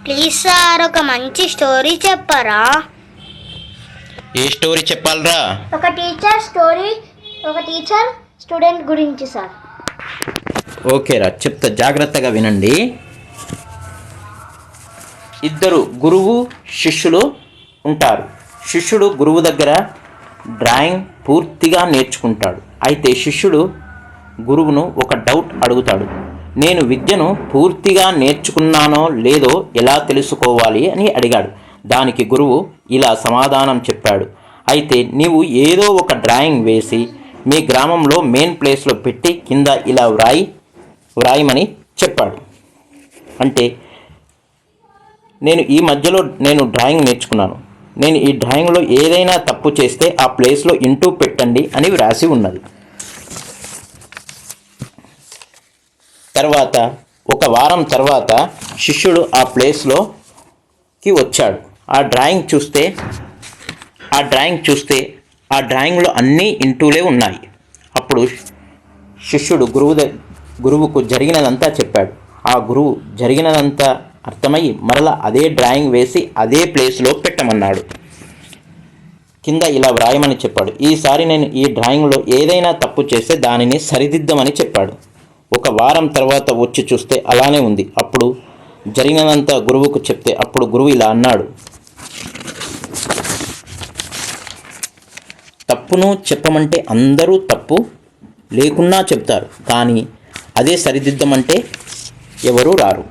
Please sir, ఒక మంచి story చెప్పరా? ఏ స్టోరీ చెప్పాలరా? ఒక టీచర్ స్టూడెంట్ గురించి సార్. ఓకేరా, చెప్తా, జాగ్రత్తగా వినండి. ఇద్దరు గురువు శిష్యులు ఉంటారు. శిష్యుడు గురువు దగ్గర డ్రాయింగ్ పూర్తిగా నేర్చుకుంటాడు. అయితే శిష్యుడు గురువును ఒక డౌట్ అడుగుతాడు. నేను విద్యను పూర్తిగా నేర్చుకున్నానో లేదో ఎలా తెలుసుకోవాలి అని అడిగాడు. దానికి గురువు ఇలా సమాధానం చెప్పాడు. అయితే నీవు ఏదో ఒక డ్రాయింగ్ వేసి మీ గ్రామంలో మెయిన్ ప్లేస్లో పెట్టి కింద ఇలా వ్రాయమని చెప్పాడు. అంటే ఈ మధ్యలో నేను డ్రాయింగ్ నేర్చుకున్నాను. నేను ఈ డ్రాయింగ్లో ఏదైనా తప్పు చేస్తే ఆ ప్లేస్లో ఇంటూ పెట్టండి అని వ్రాసి ఉన్నది. తర్వాత ఒక వారం తర్వాత శిష్యుడు ఆ ప్లేస్లోకి వచ్చాడు. ఆ డ్రాయింగ్ చూస్తే ఆ డ్రాయింగ్లో అన్నీ ఇంటూలే ఉన్నాయి. అప్పుడు శిష్యుడు గురువుకు జరిగినదంతా చెప్పాడు. ఆ గురువు జరిగినదంతా అర్థమయ్యి మరలా అదే డ్రాయింగ్ వేసి అదే ప్లేస్లో పెట్టమన్నాడు. కింద ఇలా వ్రాయమని చెప్పాడు. ఈసారి నేను ఈ డ్రాయింగ్లో ఏదైనా తప్పు చేస్తే దానిని సరిదిద్దమని చెప్పాడు. ఒక వారం తర్వాత వచ్చి చూస్తే అలానే ఉంది. అప్పుడు జరిగినదంతా గురువుకు చెప్తే అప్పుడు గురువు ఇలా అన్నాడు. తప్పును చెప్పమంటే అందరూ తప్పు లేకున్నా చెప్తారు, కానీ అదే సరిదిద్దమంటే ఎవరూ రారు.